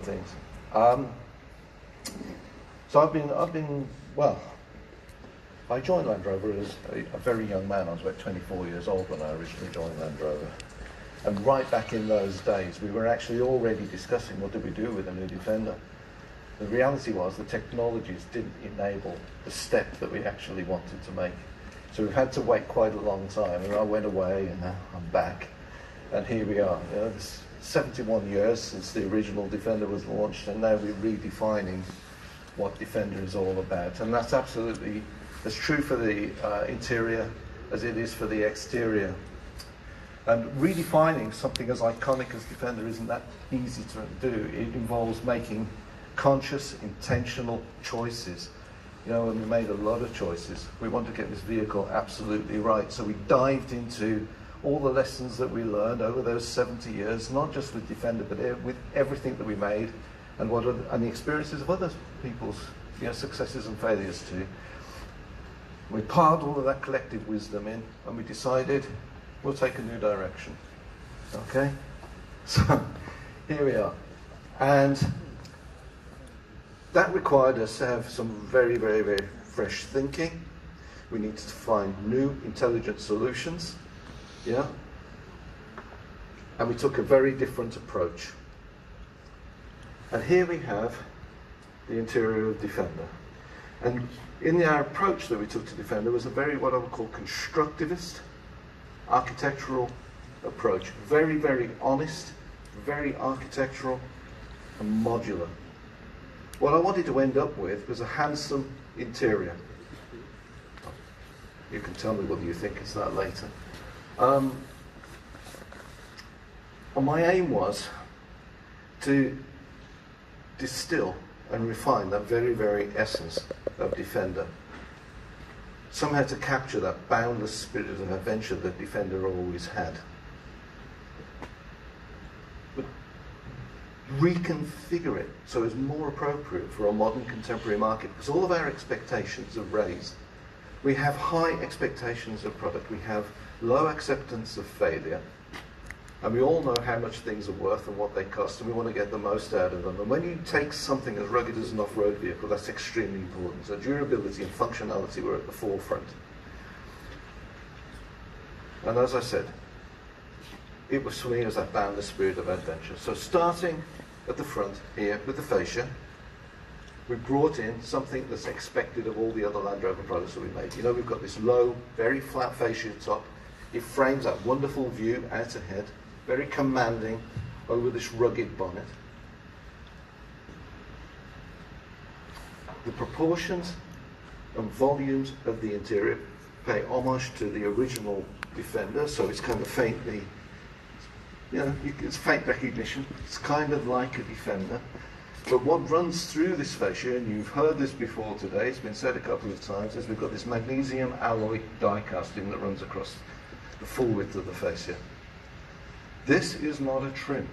things. Um, so well, I joined Land Rover as a very young man. I was about 24 years old when I originally joined Land Rover. And right back in those days, we were actually already discussing what do we do with a new Defender. The reality was the technologies didn't enable the step that we actually wanted to make. So we've had to wait quite a long time. And I went away and now I'm back. And here we are. You know, it's 71 years since the original Defender was launched, and now we're redefining what Defender is all about. And that's absolutely as true for the interior as it is for the exterior. And redefining something as iconic as Defender isn't that easy to do. It involves making conscious, intentional choices. You know, and we made a lot of choices. We want to get this vehicle absolutely right. So we dived into all the lessons that we learned over those 70 years, not just with Defender, but with everything that we made, and and the experiences of other people's successes and failures too. We piled all of that collective wisdom in, and we decided we'll take a new direction. Okay? So here we are. And that required us to have some very, very, very fresh thinking. We needed to find new, intelligent solutions. Yeah? And we took a very different approach. And here we have the interior of Defender. And in our approach that we took to Defender was a very, what I would call, constructivist, architectural approach. Very, very honest, very architectural, and modular. What I wanted to end up with was a handsome interior. You can tell me whether you think it's that later. And my aim was to distill and refine that very, very essence of Defender. Somehow to capture that boundless spirit of adventure that Defender always had. But reconfigure it so it's more appropriate for a modern contemporary market, because all of our expectations are raised. We have high expectations of product. We have low acceptance of failure. And we all know how much things are worth and what they cost, and we want to get the most out of them. And when you take something as rugged as an off-road vehicle, that's extremely important. So durability and functionality were at the forefront. And as I said, it was for me as that boundless spirit of adventure. So starting at the front here with the fascia, we brought in something that's expected of all the other Land Rover products that we made. You know, we've got this low, very flat fascia top. It frames that wonderful view out ahead, very commanding over this rugged bonnet. The proportions and volumes of the interior pay homage to the original Defender, so it's kind of faintly, it's faint recognition. It's kind of like a Defender. But what runs through this fascia, and you've heard this before today, it's been said a couple of times, is we've got this magnesium alloy die casting that runs across the full width of the fascia. This is not a trim.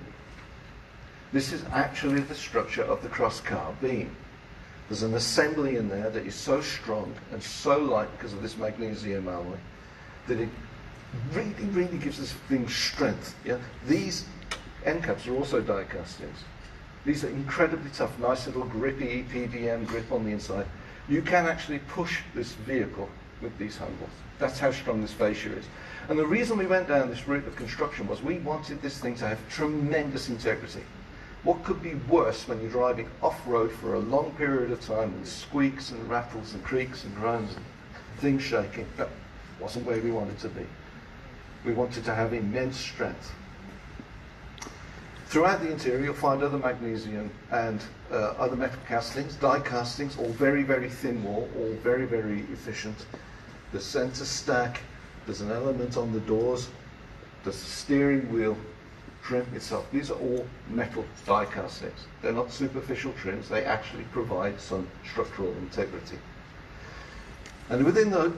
This is actually the structure of the cross-car beam. There's an assembly in there that is so strong and so light because of this magnesium alloy that it really, really gives this thing strength. Yeah? These end caps are also die castings. These are incredibly tough, nice little grippy EPDM grip on the inside. You can actually push this vehicle with these handles. That's how strong this fascia is. And the reason we went down this route of construction was we wanted this thing to have tremendous integrity. What could be worse when you're driving off-road for a long period of time with squeaks and rattles and creaks and groans and things shaking? That wasn't where we wanted to be. We wanted to have immense strength. Throughout the interior, you'll find other magnesium and other metal castings, die castings, all very, very thin wall, all very, very efficient. The center stack, there's an element on the doors, there's the steering wheel trim itself. These are all metal die castings. They're not superficial trims, they actually provide some structural integrity. And within the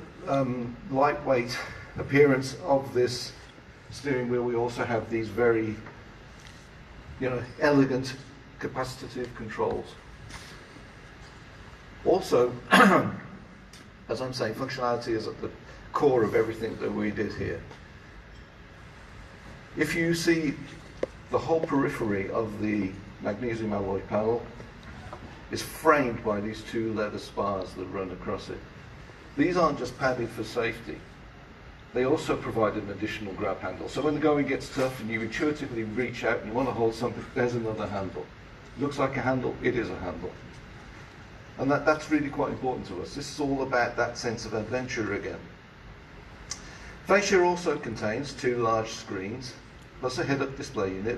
lightweight appearance of this steering wheel, we also have these very elegant capacitive controls. Also, as I'm saying, functionality is at the core of everything that we did here. If you see the whole periphery of the magnesium alloy panel is framed by these two leather spars that run across it. These aren't just padded for safety. They also provide an additional grab handle. So when the going gets tough and you intuitively reach out and you want to hold something, there's another handle. Looks like a handle, it is a handle. And that's really quite important to us. This is all about that sense of adventure again. Fascia also contains two large screens, plus a head-up display unit.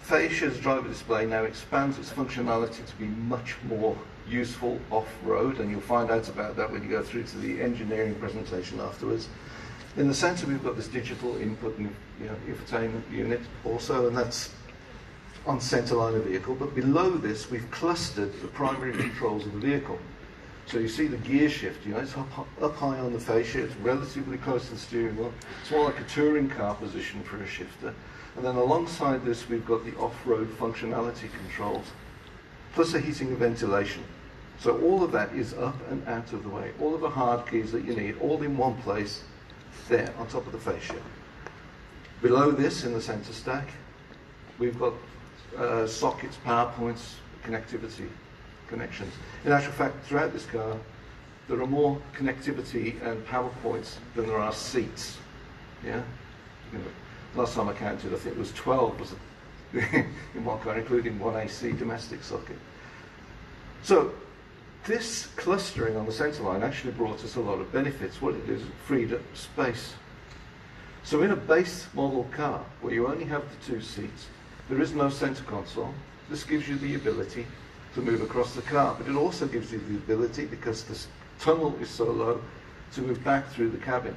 Fascia's driver display now expands its functionality to be much more useful off-road, and you'll find out about that when you go through to the engineering presentation afterwards. In the centre we've got this digital input and infotainment unit also, and that's on centre line of vehicle, but below this we've clustered the primary controls of the vehicle. So you see the gear shift, it's up high on the fascia, it's relatively close to the steering wheel. It's more like a touring car position for a shifter. And then alongside this we've got the off-road functionality controls, plus a heating and ventilation. So all of that is up and out of the way. All of the hard keys that you need, all in one place, there on top of the fascia. Below this, in the centre stack, we've got sockets, power points, connectivity connections. In actual fact, throughout this car, there are more connectivity and power points than there are seats. Yeah. Last time I counted, I think it was 12 was in one car, including one AC domestic socket. So this clustering on the centre line actually brought us a lot of benefits. What it is, it freed up space. So in a base model car, where you only have the two seats, there is no centre console. This gives you the ability to move across the car, but it also gives you the ability, because this tunnel is so low, to move back through the cabin.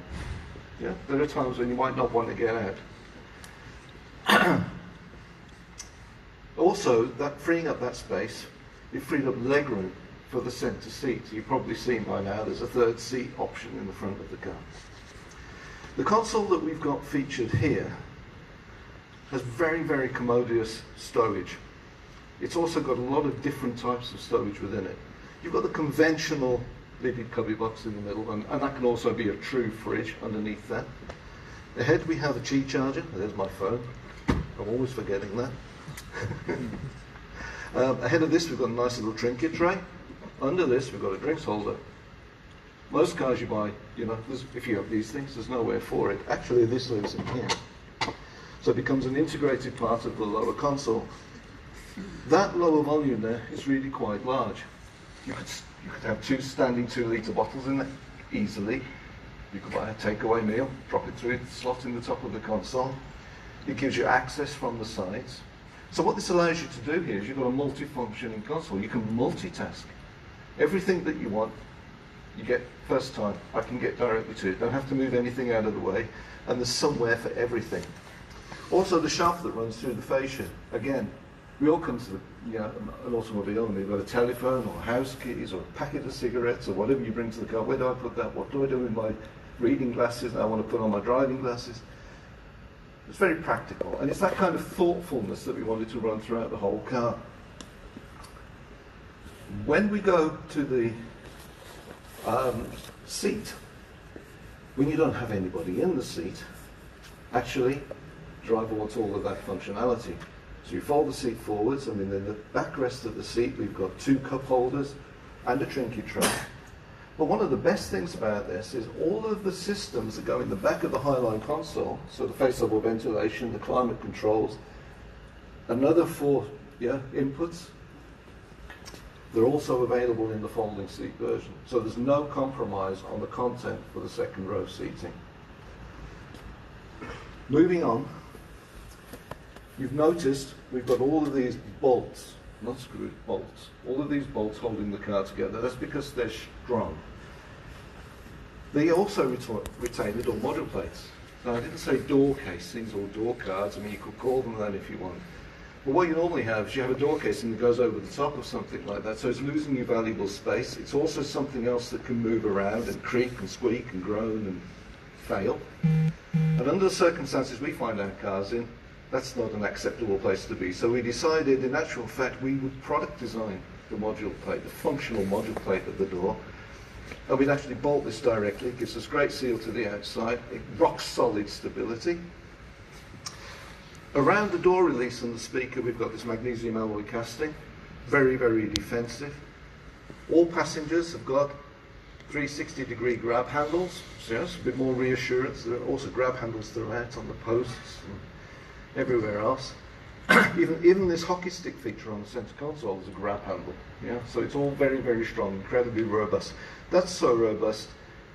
Yeah? There are times when you might not want to get out. Also, that freeing up that space, it freed up legroom for the centre seat. You've probably seen by now there's a third seat option in the front of the car. The console that we've got featured here has very, very commodious stowage. It's also got a lot of different types of stowage within it. You've got the conventional lidded cubby box in the middle, and that can also be a true fridge underneath that. Ahead we have a Qi charger. There's my phone. I'm always forgetting that. Ahead of this we've got a nice little trinket tray. Under this we've got a drinks holder. Most cars you buy, if you have these things, there's nowhere for it. Actually, this lives in here. So it becomes an integrated part of the lower console. That lower volume there is really quite large. You could have two standing 2-litre bottles in there easily. You could buy a takeaway meal, drop it through the slot in the top of the console. It gives you access from the sides. So what this allows you to do here is you've got a multi-functioning console. You can multitask. Everything that you want, you get first time. I can get directly to it. Don't have to move anything out of the way. And there's somewhere for everything. Also the shaft that runs through the fascia. Again, we all come to an automobile and we've got a telephone or house keys or a packet of cigarettes or whatever you bring to the car. Where do I put that? What do I do with my reading glasses? I want to put on my driving glasses. It's very practical, and it's that kind of thoughtfulness that we wanted to run throughout the whole car. When we go to the seat, when you don't have anybody in the seat, actually, driver wants all of that functionality. So you fold the seat forwards, and in the backrest of the seat we've got two cup holders and a trinket tray. But one of the best things about this is all of the systems that go in the back of the Highline console, so the face-level ventilation, the climate controls, another 4 inputs, they're also available in the folding seat version. So there's no compromise on the content for the second row seating. Moving on, you've noticed we've got all of these bolts, not screws, bolts. All of these bolts holding the car together. That's because they're strong. They also retain the door module plates. Now I didn't say door casings or door cards. I mean, you could call them that if you want. But what you normally have is you have a door casing that goes over the top of something like that, so it's losing you valuable space. It's also something else that can move around and creak and squeak and groan and fail. And under the circumstances we find our cars in, that's not an acceptable place to be. So we decided, in actual fact, we would product design the module plate, the functional module plate of the door. And we'd actually bolt this directly. It gives us great seal to the outside. It rock solid stability. Around the door release and the speaker, we've got this magnesium alloy casting, very, very defensive. All passengers have got 360-degree grab handles, so yes, a bit more reassurance. There are also grab handles throughout on the posts and everywhere else. Even this hockey stick feature on the center console is a grab handle. Yeah, so it's all very, very strong, incredibly robust. That's so robust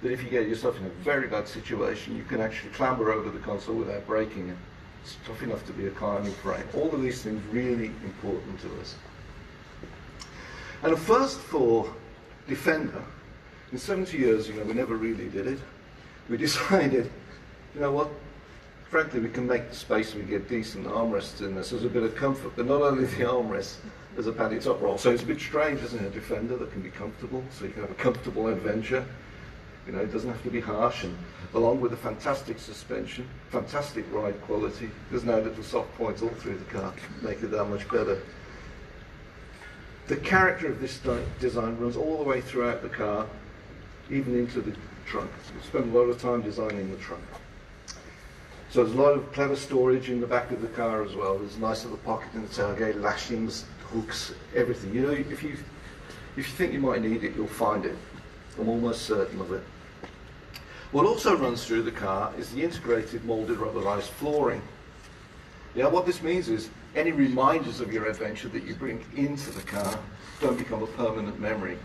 that if you get yourself in a very bad situation, you can actually clamber over the console without breaking it. It's tough enough to be a climbing frame. All of these things really important to us. And at first for Defender, in 70 years, we never really did it. We decided, you know what, frankly, we can make the space, we get decent armrests in this. There's a bit of comfort, but not only the armrest, there's a padded top roll. So it's a bit strange, isn't it, a Defender that can be comfortable, so you can have a comfortable adventure. It doesn't have to be harsh, and along with the fantastic suspension, fantastic ride quality, there's no little soft points all through the car, make it that much better. The character of this design runs all the way throughout the car, even into the trunk. We spent a lot of time designing the trunk. So there's a lot of clever storage in the back of the car as well. There's a nice little pocket in the tailgate, lashings, hooks, everything. If you think you might need it, you'll find it. I'm almost certain of it. What also runs through the car is the integrated molded rubberized flooring. What this means is any reminders of your adventure that you bring into the car don't become a permanent memory.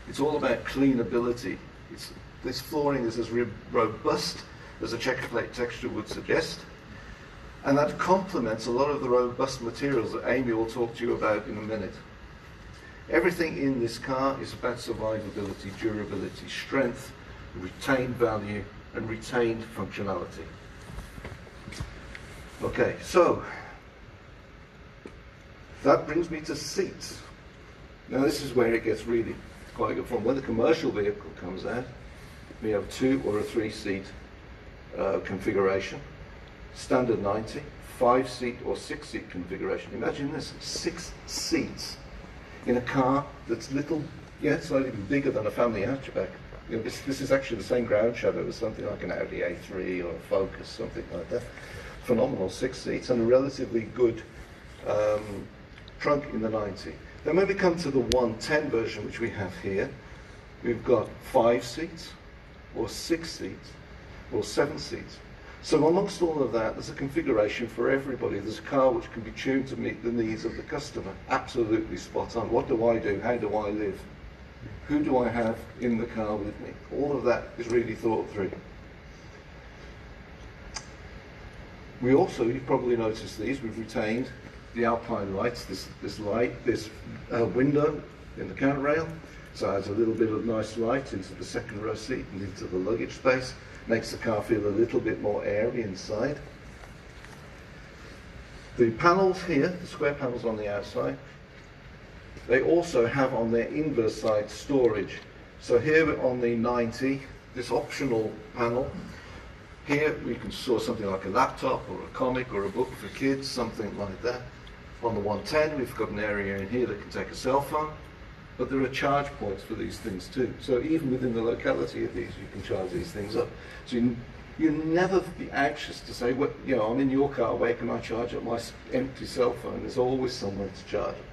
It's all about cleanability. This flooring is as robust as a checker plate texture would suggest, and that complements a lot of the robust materials that Amy will talk to you about in a minute. Everything in this car is about survivability, durability, strength, retained value, and retained functionality. Okay, so that brings me to seats. Now this is where it gets really quite good fun. When the commercial vehicle comes out, we have a 2 or a 3 seat configuration. Standard 90, 5-seat or 6-seat configuration. Imagine this, 6 seats in a car that's slightly bigger than a family hatchback. This is actually the same ground shadow as something like an Audi A3 or a Focus, something like that. Phenomenal 6 seats and a relatively good trunk in the 90. Then when we come to the 110 version, which we have here, we've got 5 seats or 6 seats or 7 seats. So amongst all of that, there's a configuration for everybody. There's a car which can be tuned to meet the needs of the customer. Absolutely spot on. What do I do? How do I live? Who do I have in the car with me? All of that is really thought through. We also, you've probably noticed these, we've retained the Alpine lights, this window in the counter rail. So it adds a little bit of nice light into the second row seat and into the luggage space. Makes the car feel a little bit more airy inside. The panels here, the square panels on the outside, they also have on their inverse side storage. So here on the 90, this optional panel, here we can store something like a laptop or a comic or a book for kids, something like that. On the 110, we've got an area in here that can take a cell phone, but there are charge points for these things too. So even within the locality of these, you can charge these things up. So you never be anxious to say, well, I'm in your car, where can I charge up my empty cell phone? There's always somewhere to charge it.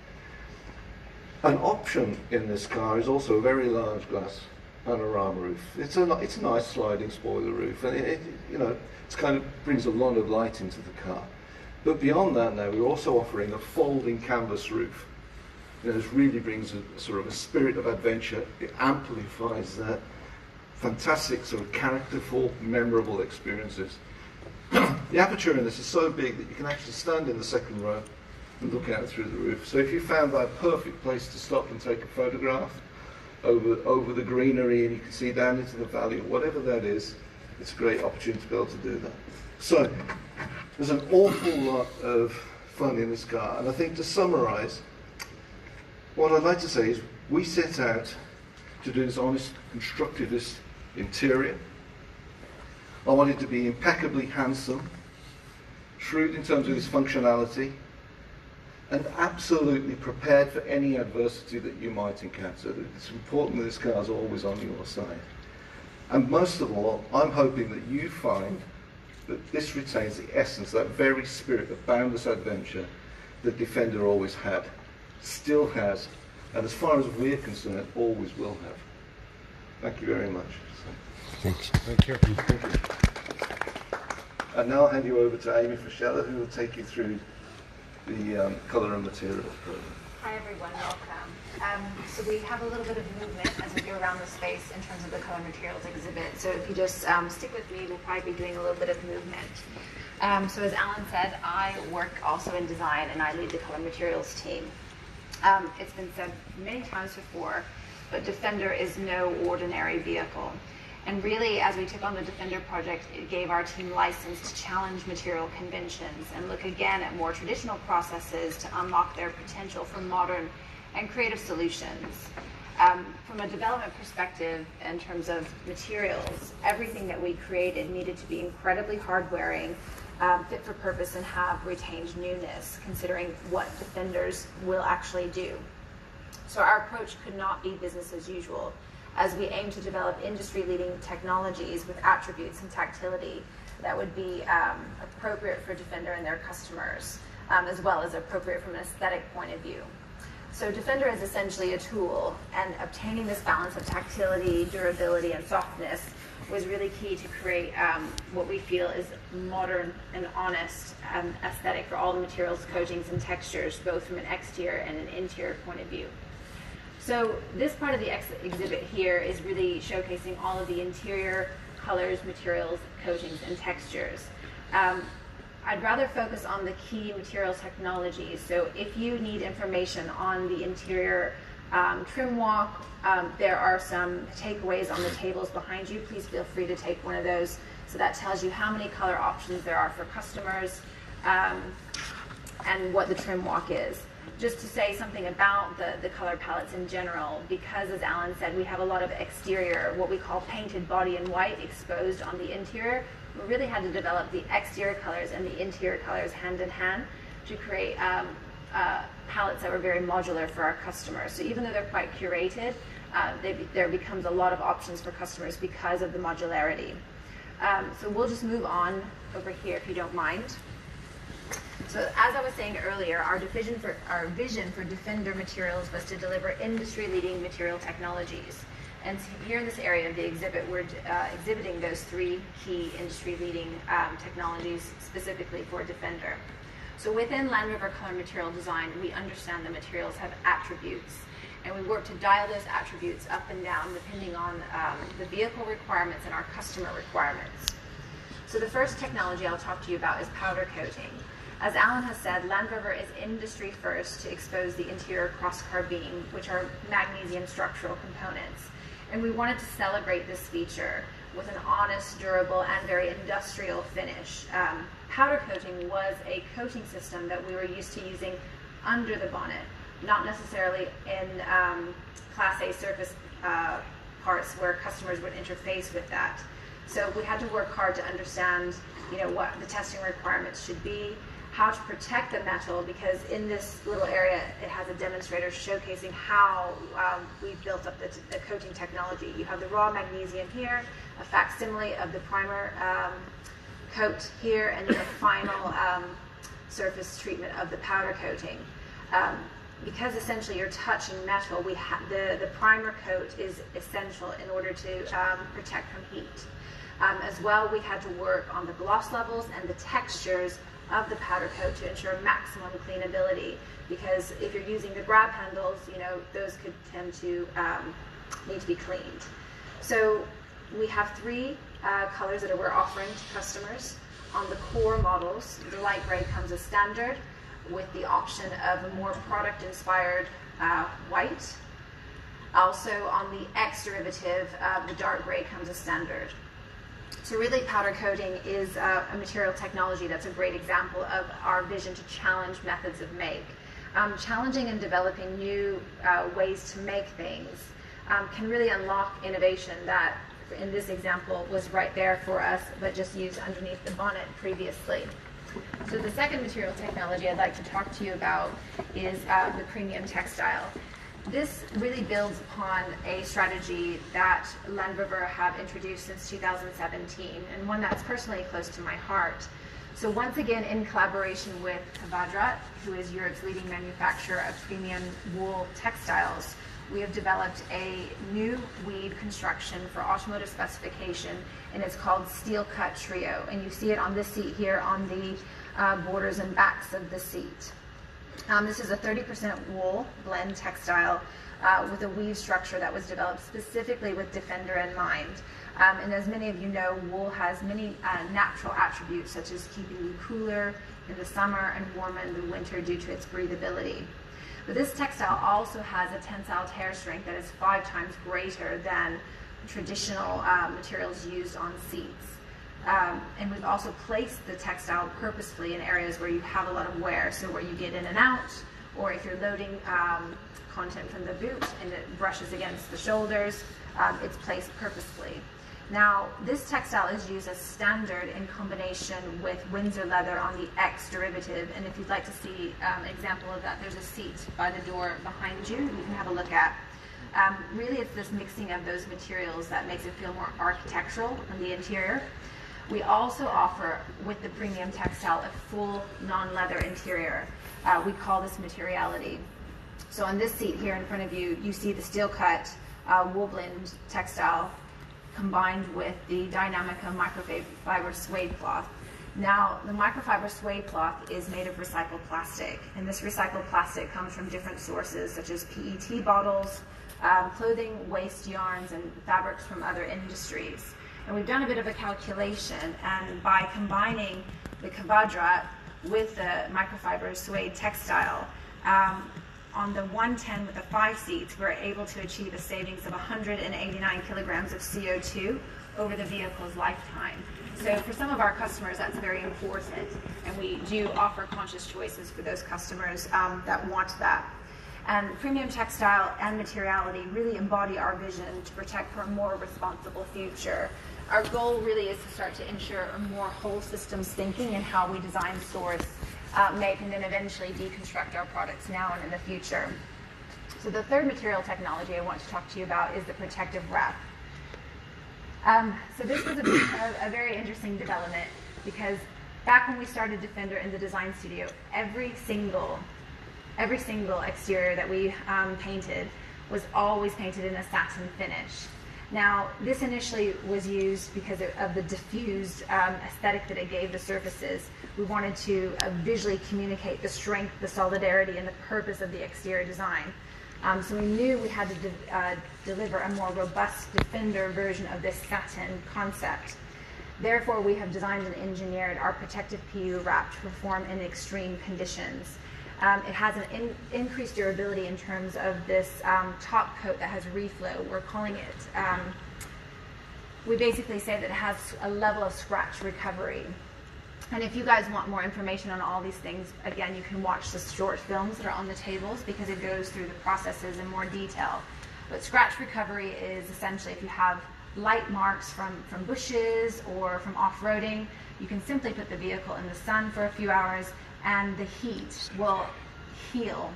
An option in this car is also a very large glass panorama roof. It's a nice sliding spoiler roof, and it kind of brings a lot of light into the car. But beyond that now, we're also offering a folding canvas roof. This really brings a sort of a spirit of adventure. It amplifies that. Fantastic sort of characterful, memorable experiences. The aperture in this is so big that you can actually stand in the second row and look out through the roof. So if you found that perfect place to stop and take a photograph over the greenery, and you can see down into the valley, or whatever that is, it's a great opportunity to be able to do that. So there's an awful lot of fun in this car, and I think to summarize, what I'd like to say is we set out to do this honest, constructivist interior. I want it to be impeccably handsome, shrewd in terms of its functionality, and absolutely prepared for any adversity that you might encounter. It's important that this car is always on your side. And most of all, I'm hoping that you find that this retains the essence, that very spirit of boundless adventure that Defender always had, still has, and as far as we're concerned, always will have. Thank you very much. Thanks. Thank you. Thank you. And now I'll hand you over to Amy Fischella, who will take you through the colour and materials program. Hi everyone, welcome. So we have a little bit of movement as we go around the space in terms of the color materials exhibit. So if you just stick with me, we'll probably be doing a little bit of movement. So as Alan said, I work also in design and I lead the color materials team. It's been said many times before, but Defender is no ordinary vehicle. And really, as we took on the Defender project, it gave our team license to challenge material conventions and look again at more traditional processes to unlock their potential for modern and creative solutions. From a development perspective, in terms of materials, everything that we created needed to be incredibly hard-wearing, fit for purpose, and have retained newness, considering what Defenders will actually do. So our approach could not be business as usual, as we aim to develop industry-leading technologies with attributes and tactility that would be appropriate for Defender and their customers, as well as appropriate from an aesthetic point of view. So Defender is essentially a tool, and obtaining this balance of tactility, durability, and softness was really key to create what we feel is modern and honest aesthetic for all the materials, coatings, and textures, both from an exterior and an interior point of view. So this part of the exhibit here is really showcasing all of the interior colors, materials, coatings, and textures. I'd rather focus on the key materials technologies. So if you need information on the interior trim walk, there are some takeaways on the tables behind you. Please feel free to take one of those. So that tells you how many color options there are for customers and what the trim walk is. Just to say something about the color palettes in general, because as Alan said, we have a lot of exterior, what we call painted body in white, exposed on the interior. We really had to develop the exterior colors and the interior colors hand in hand to create palettes that were very modular for our customers. So even though they're quite curated, there becomes a lot of options for customers because of the modularity. So we'll just move on over here if you don't mind. So as I was saying earlier, our vision for Defender materials was to deliver industry-leading material technologies. And here in this area of the exhibit, we're exhibiting those three key industry-leading technologies specifically for Defender. So within Land Rover Color Material Design, we understand the materials have attributes, and we work to dial those attributes up and down depending on the vehicle requirements and our customer requirements. So the first technology I'll talk to you about is powder coating. As Alan has said, Land Rover is industry first to expose the interior crosscar beam, which are magnesium structural components. And we wanted to celebrate this feature with an honest, durable, and very industrial finish. Powder coating was a coating system that we were used to using under the bonnet, not necessarily in Class A surface parts where customers would interface with that. So we had to work hard to understand, what the testing requirements should be, how to protect the metal, because in this little area it has a demonstrator showcasing how we built up the coating technology. You have the raw magnesium here, a facsimile of the primer coat here, and then the final surface treatment of the powder coating. Because essentially you're touching metal, the primer coat is essential in order to protect from heat. As well, we had to work on the gloss levels and the textures of the powder coat to ensure maximum cleanability, because if you're using the grab handles, those could tend to need to be cleaned. So we have three colors that we're offering to customers. On the core models, the light gray comes as standard with the option of a more product-inspired white. Also on the X derivative, the dark gray comes as standard. So really, powder coating is a material technology that's a great example of our vision to challenge methods of make. Challenging and developing new ways to make things can really unlock innovation that, in this example, was right there for us, but just used underneath the bonnet previously. So the second material technology I'd like to talk to you about is the premium textile. This really builds upon a strategy that Land Rover have introduced since 2017, and one that's personally close to my heart. So once again, in collaboration with Kvadrat, who is Europe's leading manufacturer of premium wool textiles, we have developed a new weave construction for automotive specification, and it's called Steel Cut Trio. And you see it on this seat here on the borders and backs of the seat. This is a 30% wool blend textile with a weave structure that was developed specifically with Defender in mind. And as many of you know, wool has many natural attributes, such as keeping you cooler in the summer and warmer in the winter due to its breathability. But this textile also has a tensile tear strength that is 5 times greater than traditional materials used on seats. And we've also placed the textile purposefully in areas where you have a lot of wear, so where you get in and out, or if you're loading content from the boot and it brushes against the shoulders, it's placed purposefully. Now, this textile is used as standard in combination with Windsor leather on the X derivative, and if you'd like to see an example of that, there's a seat by the door behind you can have a look at. Really, it's this mixing of those materials that makes it feel more architectural on the interior. We also offer, with the premium textile, a full non-leather interior. We call this materiality. So on this seat here in front of you, you see the steel cut wool blend textile combined with the Dynamica microfiber suede cloth. Now, the microfiber suede cloth is made of recycled plastic, and this recycled plastic comes from different sources such as PET bottles, clothing, waste yarns, and fabrics from other industries. And we've done a bit of a calculation, and by combining the Kvadrat with the microfiber suede textile, on the 110 with the 5 seats, we're able to achieve a savings of 189 kilograms of CO2 over the vehicle's lifetime. So for some of our customers, that's very important, and we do offer conscious choices for those customers that want that. And premium textile and materiality really embody our vision to protect for a more responsible future. Our goal really is to start to ensure a more whole systems thinking in how we design, source, make, and then eventually deconstruct our products now and in the future. So the third material technology I want to talk to you about is the protective wrap. So this was a very interesting development, because back when we started Defender in the design studio, every single exterior that we painted was always painted in a satin finish. Now, this initially was used because of the diffused aesthetic that it gave the surfaces. We wanted to visually communicate the strength, the solidarity, and the purpose of the exterior design. So we knew we had to deliver a more robust Defender version of this satin concept. Therefore, we have designed and engineered our protective PU wrap to perform in extreme conditions. It has an increased durability in terms of this top coat that has reflow. We're calling it, we basically say that it has a level of scratch recovery. And if you guys want more information on all these things, again, you can watch the short films that are on the tables, because it goes through the processes in more detail. But scratch recovery is essentially if you have light marks from bushes or from off-roading, you can simply put the vehicle in the sun for a few hours, and the heat will heal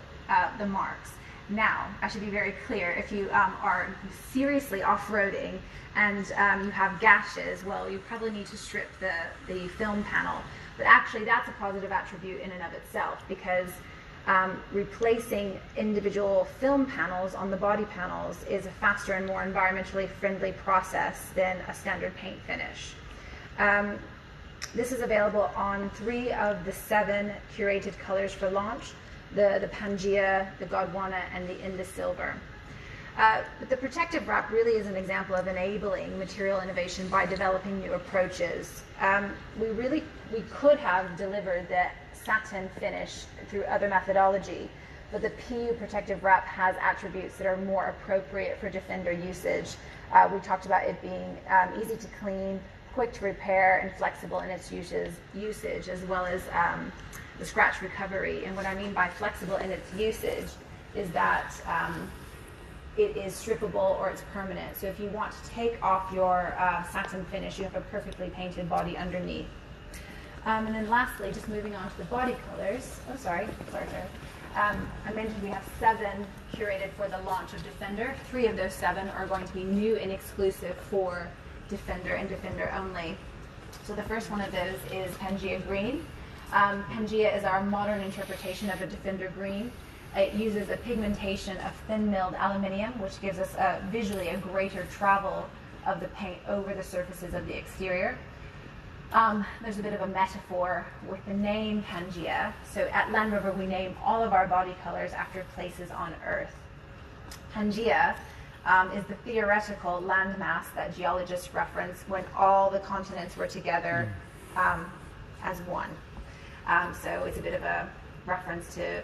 the marks. Now, I should be very clear, if you are seriously off-roading and you have gashes, well, you probably need to strip the film panel. But actually, that's a positive attribute in and of itself, because replacing individual film panels on the body panels is a faster and more environmentally friendly process than a standard paint finish. This is available on 3 of the 7 curated colors for launch, the Pangea, the Gondwana, and the Indus Silver. But the protective wrap really is an example of enabling material innovation by developing new approaches. We could have delivered the satin finish through other methodology, but the PU protective wrap has attributes that are more appropriate for Defender usage. We talked about it being easy to clean, quick to repair, and flexible in its usage, as well as the scratch recovery. And what I mean by flexible in its usage is that it is strippable or it's permanent. So if you want to take off your satin finish, you have a perfectly painted body underneath. And then lastly, just moving on to the body colors. Oh, sorry. I mentioned we have 7 curated for the launch of Defender. 3 of those 7 are going to be new and exclusive for Defender and Defender only. So the first one of those is Pangea Green. Pangea is our modern interpretation of a Defender Green. It uses a pigmentation of thin milled aluminium, which gives us visually a greater travel of the paint over the surfaces of the exterior. There's a bit of a metaphor with the name Pangea. So at Land Rover, we name all of our body colors after places on Earth. Pangea is the theoretical landmass that geologists reference when all the continents were together as one. So it's a bit of a reference to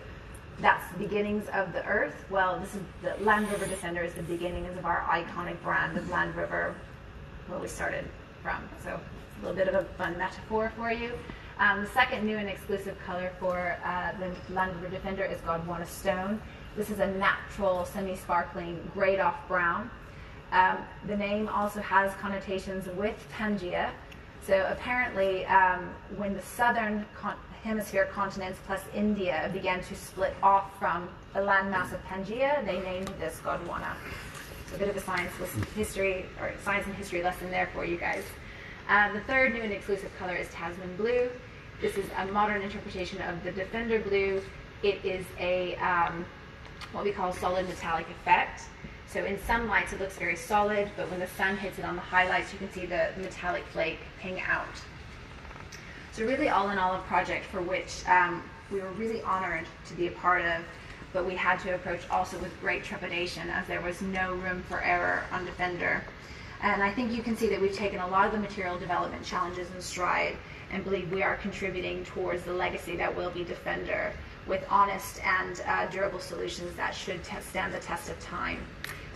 that's the beginnings of the Earth. Well, this is the Land Rover Defender is the beginnings of our iconic brand of Land Rover, where we started from. So a little bit of a fun metaphor for you. The second new and exclusive color for the Land Rover Defender is Gondwana Stone. This is a natural, semi-sparkling, grayed off brown. The name also has connotations with Pangea. So apparently, when the southern hemisphere continents plus India began to split off from the landmass of Pangea, they named this Gondwana. So a bit of a science and history lesson there for you guys. The third new and exclusive color is Tasman Blue. This is a modern interpretation of the Defender Blue. It is a what we call solid metallic effect. So in some lights it looks very solid, but when the sun hits it on the highlights, you can see the metallic flake hang out. So really all in all a project for which we were really honored to be a part of, but we had to approach also with great trepidation as there was no room for error on Defender. And I think you can see that we've taken a lot of the material development challenges in stride and believe we are contributing towards the legacy that will be Defender with honest and durable solutions that should stand the test of time.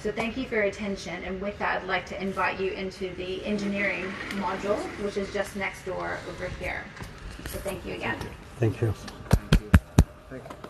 So thank you for your attention, and with that I'd like to invite you into the engineering module, which is just next door over here. So thank you again. Thank you. Thank you.